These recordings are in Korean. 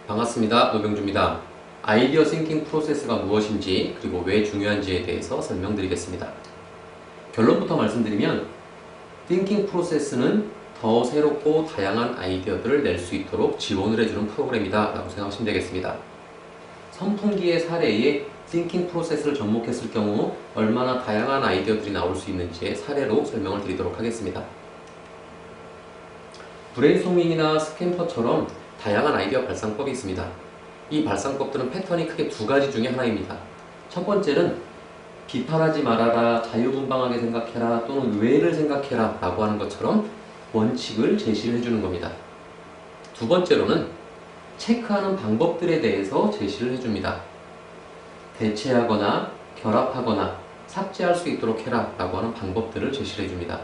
반갑습니다. 노병주입니다. 아이디어 싱킹 프로세스가 무엇인지 그리고 왜 중요한지에 대해서 설명드리겠습니다. 결론부터 말씀드리면 띵킹 프로세스는 더 새롭고 다양한 아이디어들을 낼 수 있도록 지원을 해주는 프로그램이다 라고 생각하시면 되겠습니다. 선풍기의 사례에 띵킹 프로세스를 접목했을 경우 얼마나 다양한 아이디어들이 나올 수 있는지의 사례로 설명을 드리도록 하겠습니다. 브레인스토밍이나 스캔퍼처럼 다양한 아이디어 발상법이 있습니다. 이 발상법들은 패턴이 크게 두 가지 중에 하나입니다. 첫 번째는 비판하지 말아라, 자유분방하게 생각해라 또는 외를 생각해라 라고 하는 것처럼 원칙을 제시를 해주는 겁니다. 두 번째로는 체크하는 방법들에 대해서 제시를 해줍니다. 대체하거나 결합하거나 삭제할 수 있도록 해라 라고 하는 방법들을 제시를 해줍니다.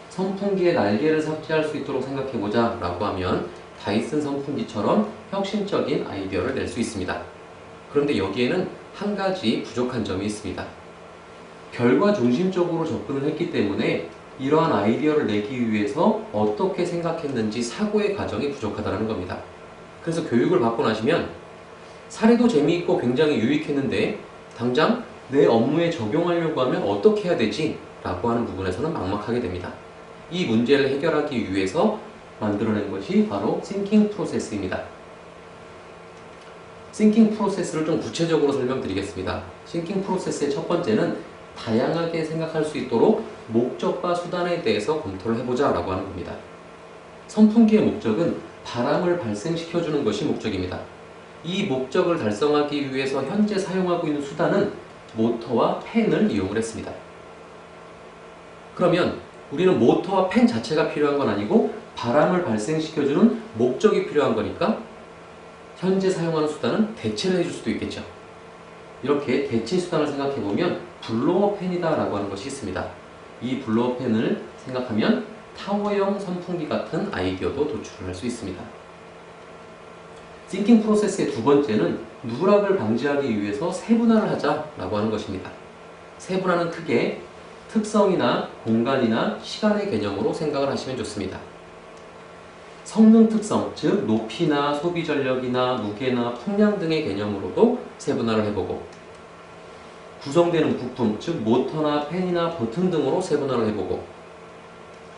선풍기의 날개를 삭제할 수 있도록 생각해보자 라고 하면 다이슨 선풍기처럼 혁신적인 아이디어를 낼 수 있습니다. 그런데 여기에는 한 가지 부족한 점이 있습니다. 결과 중심적으로 접근을 했기 때문에 이러한 아이디어를 내기 위해서 어떻게 생각했는지 사고의 과정이 부족하다는 겁니다. 그래서 교육을 받고 나시면 사례도 재미있고 굉장히 유익했는데 당장 내 업무에 적용하려고 하면 어떻게 해야 되지? 라고 하는 부분에서는 막막하게 됩니다. 이 문제를 해결하기 위해서 만들어낸 것이 바로 싱킹 프로세스입니다. 싱킹 프로세스를 좀 구체적으로 설명드리겠습니다. 싱킹 프로세스의 첫 번째는 다양하게 생각할 수 있도록 목적과 수단에 대해서 검토를 해보자 라고 하는 겁니다. 선풍기의 목적은 바람을 발생시켜주는 것이 목적입니다. 이 목적을 달성하기 위해서 현재 사용하고 있는 수단은 모터와 팬을 이용을 했습니다. 그러면 우리는 모터와 팬 자체가 필요한 건 아니고 바람을 발생시켜주는 목적이 필요한 거니까 현재 사용하는 수단은 대체를 해줄 수도 있겠죠. 이렇게 대체 수단을 생각해보면 블로어 팬이다 라고 하는 것이 있습니다. 이 블로어 팬을 생각하면 타워형 선풍기 같은 아이디어도 도출을 할 수 있습니다. 싱킹 프로세스의 두 번째는 누락을 방지하기 위해서 세분화를 하자 라고 하는 것입니다. 세분화는 크게 특성이나 공간이나 시간의 개념으로 생각을 하시면 좋습니다. 성능 특성, 즉 높이나 소비 전력이나 무게나 풍량 등의 개념으로도 세분화를 해보고 구성되는 부품, 즉 모터나 팬이나 버튼 등으로 세분화를 해보고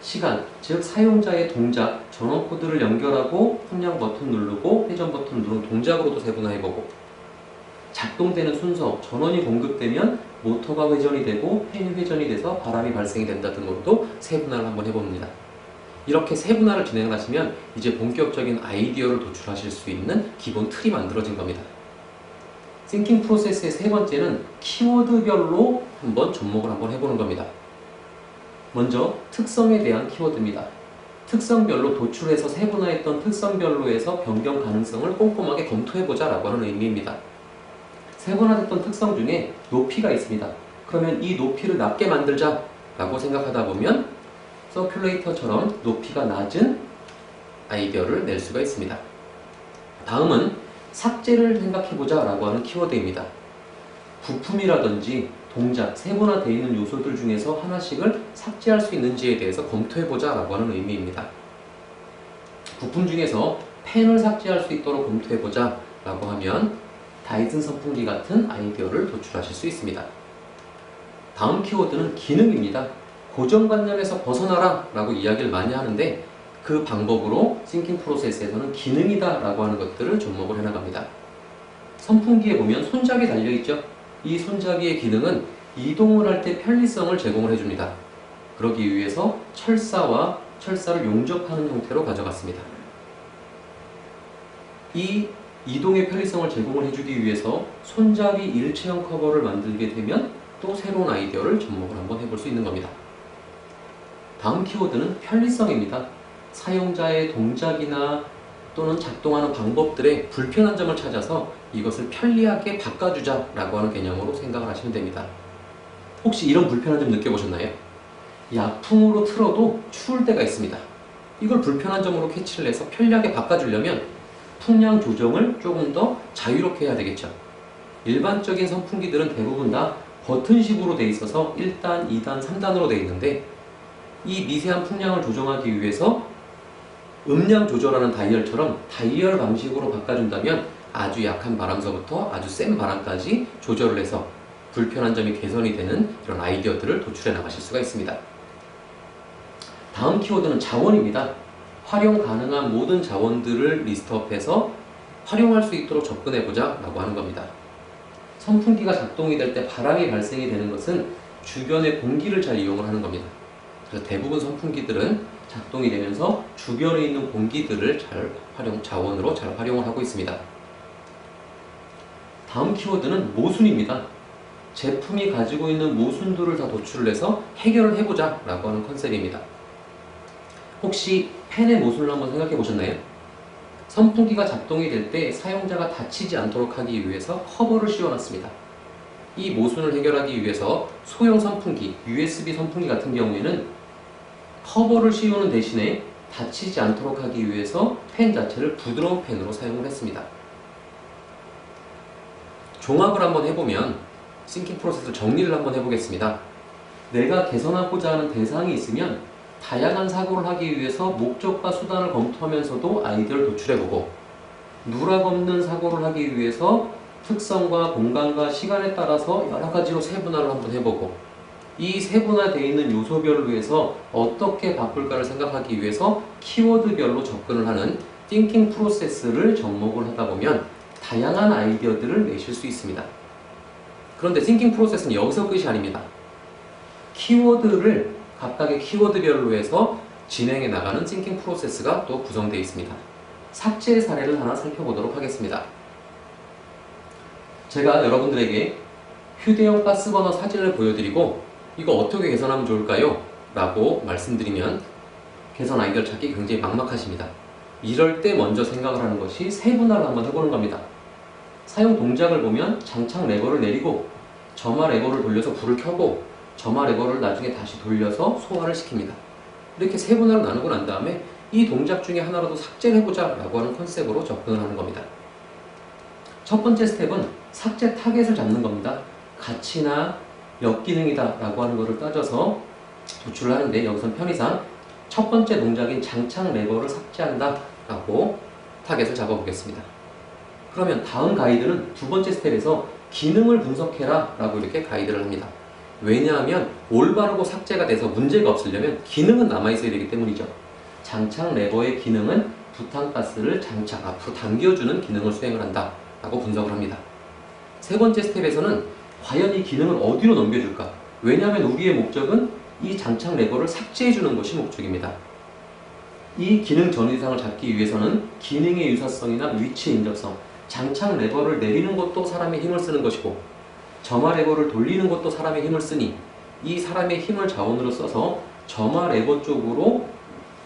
시간, 즉 사용자의 동작, 전원 코드를 연결하고 풍량 버튼 누르고 회전 버튼 누르는 동작으로도 세분화해보고 작동되는 순서, 전원이 공급되면 모터가 회전이 되고 팬이 회전이 돼서 바람이 발생이 된다 등으로도 세분화를 한번 해봅니다. 이렇게 세분화를 진행을 하시면 이제 본격적인 아이디어를 도출하실 수 있는 기본 틀이 만들어진 겁니다. 싱킹 프로세스의 세 번째는 키워드별로 한번 접목을 한번 해보는 겁니다. 먼저 특성에 대한 키워드입니다. 특성별로 도출해서 세분화했던 특성별로에서 변경 가능성을 꼼꼼하게 검토해보자 라고 하는 의미입니다. 세분화됐던 특성 중에 높이가 있습니다. 그러면 이 높이를 낮게 만들자 라고 생각하다 보면 서큘레이터처럼 높이가 낮은 아이디어를 낼 수가 있습니다. 다음은 삭제를 생각해보자 라고 하는 키워드입니다. 부품이라든지 동작, 세분화되어 있는 요소들 중에서 하나씩을 삭제할 수 있는지에 대해서 검토해보자 라고 하는 의미입니다. 부품 중에서 팬을 삭제할 수 있도록 검토해보자 라고 하면 다이슨 선풍기 같은 아이디어를 도출하실 수 있습니다. 다음 키워드는 기능입니다. 고정관념에서 벗어나라 라고 이야기를 많이 하는데 그 방법으로 싱킹 프로세스에서는 기능이다 라고 하는 것들을 접목을 해나갑니다. 선풍기에 보면 손잡이 달려있죠. 이 손잡이의 기능은 이동을 할 때 편리성을 제공을 해줍니다. 그러기 위해서 철사와 철사를 용접하는 형태로 가져갔습니다. 이 이동의 편리성을 제공을 해주기 위해서 손잡이 일체형 커버를 만들게 되면 또 새로운 아이디어를 접목을 한번 해볼 수 있는 겁니다. 다음 키워드는 편리성입니다. 사용자의 동작이나 또는 작동하는 방법들의 불편한 점을 찾아서 이것을 편리하게 바꿔주자 라고 하는 개념으로 생각을 하시면 됩니다. 혹시 이런 불편한 점 느껴보셨나요? 약풍으로 틀어도 추울 때가 있습니다. 이걸 불편한 점으로 캐치를 해서 편리하게 바꿔주려면 풍량 조정을 조금 더 자유롭게 해야 되겠죠. 일반적인 선풍기들은 대부분 다 버튼식으로 되어 있어서 1단, 2단, 3단으로 되어 있는데 이 미세한 풍량을 조정하기 위해서 음량 조절하는 다이얼처럼 다이얼 방식으로 바꿔준다면 아주 약한 바람서부터 아주 센 바람까지 조절을 해서 불편한 점이 개선이 되는 이런 아이디어들을 도출해 나가실 수가 있습니다. 다음 키워드는 자원입니다. 활용 가능한 모든 자원들을 리스트업해서 활용할 수 있도록 접근해보자 라고 하는 겁니다. 선풍기가 작동이 될 때 바람이 발생이 되는 것은 주변의 공기를 잘 이용을 하는 겁니다. 그래서 대부분 선풍기들은 작동이 되면서 주변에 있는 공기들을 자원으로 잘 활용을 하고 있습니다. 다음 키워드는 모순입니다. 제품이 가지고 있는 모순들을 다 도출을 해서 해결을 해보자 라고 하는 컨셉입니다. 혹시 팬의 모순을 한번 생각해 보셨나요? 선풍기가 작동이 될 때 사용자가 다치지 않도록 하기 위해서 커버를 씌워놨습니다. 이 모순을 해결하기 위해서 소형 선풍기, USB 선풍기 같은 경우에는 커버를 씌우는 대신에 다치지 않도록 하기 위해서 팬 자체를 부드러운 팬으로 사용을 했습니다. 종합을 한번 해보면 싱킹 프로세스 정리를 한번 해보겠습니다. 내가 개선하고자 하는 대상이 있으면 다양한 사고를 하기 위해서 목적과 수단을 검토하면서도 아이디어를 도출해보고, 누락 없는 사고를 하기 위해서 특성과 공간과 시간에 따라서 여러 가지로 세분화를 한번 해보고, 이 세분화되어 있는 요소별로 해서 어떻게 바꿀까를 생각하기 위해서 키워드별로 접근을 하는 띵킹 프로세스를 접목을 하다 보면 다양한 아이디어들을 내실 수 있습니다. 그런데 띵킹 프로세스는 여기서 끝이 아닙니다. 키워드를 각각의 키워드별로 해서 진행해 나가는 띵킹 프로세스가 또 구성되어 있습니다. 삭제 사례를 하나 살펴보도록 하겠습니다. 제가 여러분들에게 휴대용 가스버너 사진을 보여드리고 이거 어떻게 개선하면 좋을까요? 라고 말씀드리면 개선 아이디어를 찾기 굉장히 막막하십니다. 이럴 때 먼저 생각을 하는 것이 세분화를 한번 해보는 겁니다. 사용 동작을 보면 장착 레버를 내리고 점화 레버를 돌려서 불을 켜고 점화 레버를 나중에 다시 돌려서 소화를 시킵니다. 이렇게 세분화로 나누고 난 다음에 이 동작 중에 하나라도 삭제를 해보자 라고 하는 컨셉으로 접근을 하는 겁니다. 첫 번째 스텝은 삭제 타겟을 잡는 겁니다. 가치나 역기능이다 라고 하는 것을 따져서 도출을 하는데, 여기선 편의상 첫 번째 동작인 장착 레버를 삭제한다 라고 타겟을 잡아보겠습니다. 그러면 다음 가이드는 두 번째 스텝에서 기능을 분석해라 라고 이렇게 가이드를 합니다. 왜냐하면 올바르고 삭제가 돼서 문제가 없으려면 기능은 남아있어야 되기 때문이죠. 장착 레버의 기능은 부탄가스를 장착, 앞으로 당겨주는 기능을 수행을 한다 라고 분석을 합니다. 세 번째 스텝에서는 과연 이 기능을 어디로 넘겨줄까? 왜냐하면 우리의 목적은 이 장착 레버를 삭제해주는 것이 목적입니다. 이 기능 전이상을 잡기 위해서는 기능의 유사성이나 위치의 인접성, 장착 레버를 내리는 것도 사람의 힘을 쓰는 것이고 점화 레버를 돌리는 것도 사람의 힘을 쓰니 이 사람의 힘을 자원으로 써서 점화 레버 쪽으로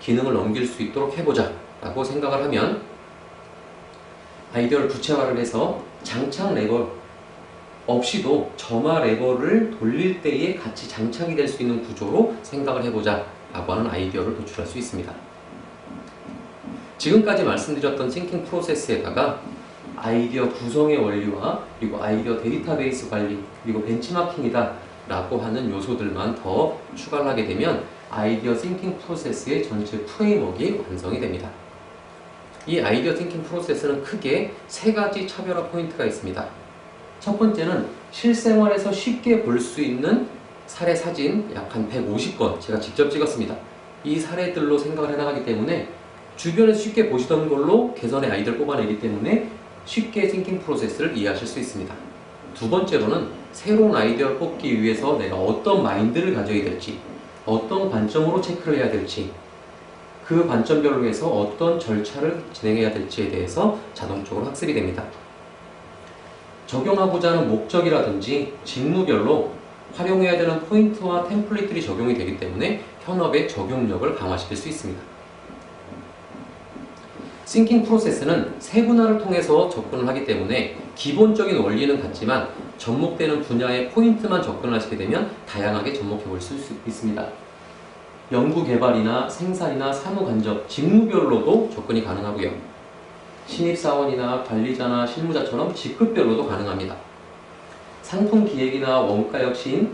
기능을 넘길 수 있도록 해보자 라고 생각을 하면 아이디어를 구체화를 해서 장착 레버 없이도 점화 레버를 돌릴 때에 같이 장착이 될 수 있는 구조로 생각을 해보자 라고 하는 아이디어를 도출할 수 있습니다. 지금까지 말씀드렸던 띵킹 프로세스에다가 아이디어 구성의 원리와 그리고 아이디어 데이터베이스 관리 그리고 벤치마킹이다 라고 하는 요소들만 더 추가를 하게 되면 아이디어 띵킹 프로세스의 전체 프레임워크가 완성이 됩니다. 이 아이디어 띵킹 프로세스는 크게 세 가지 차별화 포인트가 있습니다. 첫 번째는 실생활에서 쉽게 볼 수 있는 사례 사진 약 한 150건 제가 직접 찍었습니다. 이 사례들로 생각을 해나가기 때문에 주변에서 쉽게 보시던 걸로 개선의 아이디어를 뽑아내기 때문에 쉽게 띵킹 프로세스를 이해하실 수 있습니다. 두 번째로는 새로운 아이디어를 뽑기 위해서 내가 어떤 마인드를 가져야 될지, 어떤 관점으로 체크를 해야 될지, 그 관점별로 해서 어떤 절차를 진행해야 될지에 대해서 자동적으로 학습이 됩니다. 적용하고자 하는 목적이라든지 직무별로 활용해야 되는 포인트와 템플릿들이 적용이 되기 때문에 현업의 적용력을 강화시킬 수 있습니다. 띵킹 프로세스는 세분화를 통해서 접근을 하기 때문에 기본적인 원리는 같지만 접목되는 분야의 포인트만 접근을 하시게 되면 다양하게 접목해 볼 수 있습니다. 연구개발이나 생산이나 사무간접, 직무별로도 접근이 가능하고요. 신입사원이나 관리자나 실무자처럼 직급별로도 가능합니다. 상품 기획이나 원가 혁신,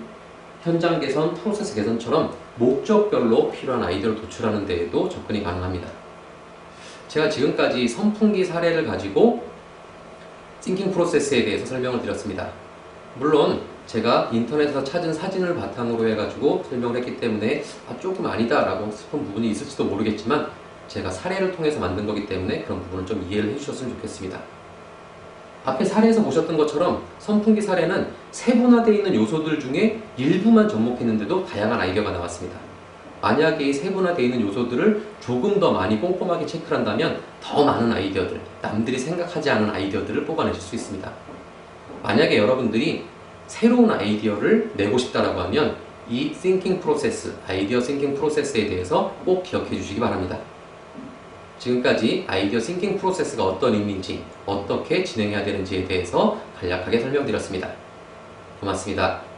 현장 개선, 프로세스 개선처럼 목적별로 필요한 아이디어를 도출하는 데에도 접근이 가능합니다. 제가 지금까지 선풍기 사례를 가지고 싱킹 프로세스에 대해서 설명을 드렸습니다. 물론 제가 인터넷에서 찾은 사진을 바탕으로 해가지고 설명을 했기 때문에 조금 아니다 라고 싶은 부분이 있을지도 모르겠지만 제가 사례를 통해서 만든 거기 때문에 그런 부분을 좀 이해를 해주셨으면 좋겠습니다. 앞에 사례에서 보셨던 것처럼 선풍기 사례는 세분화되어 있는 요소들 중에 일부만 접목했는데도 다양한 아이디어가 나왔습니다. 만약에 이 세분화되어 있는 요소들을 조금 더 많이 꼼꼼하게 체크를 한다면 더 많은 아이디어들, 남들이 생각하지 않은 아이디어들을 뽑아내실 수 있습니다. 만약에 여러분들이 새로운 아이디어를 내고 싶다라고 하면 이 thinking 프로세스, 아이디어 thinking 프로세스에 대해서 꼭 기억해 주시기 바랍니다. 지금까지 아이디어 thinking 프로세스가 어떤 의미인지, 어떻게 진행해야 되는지에 대해서 간략하게 설명드렸습니다. 고맙습니다.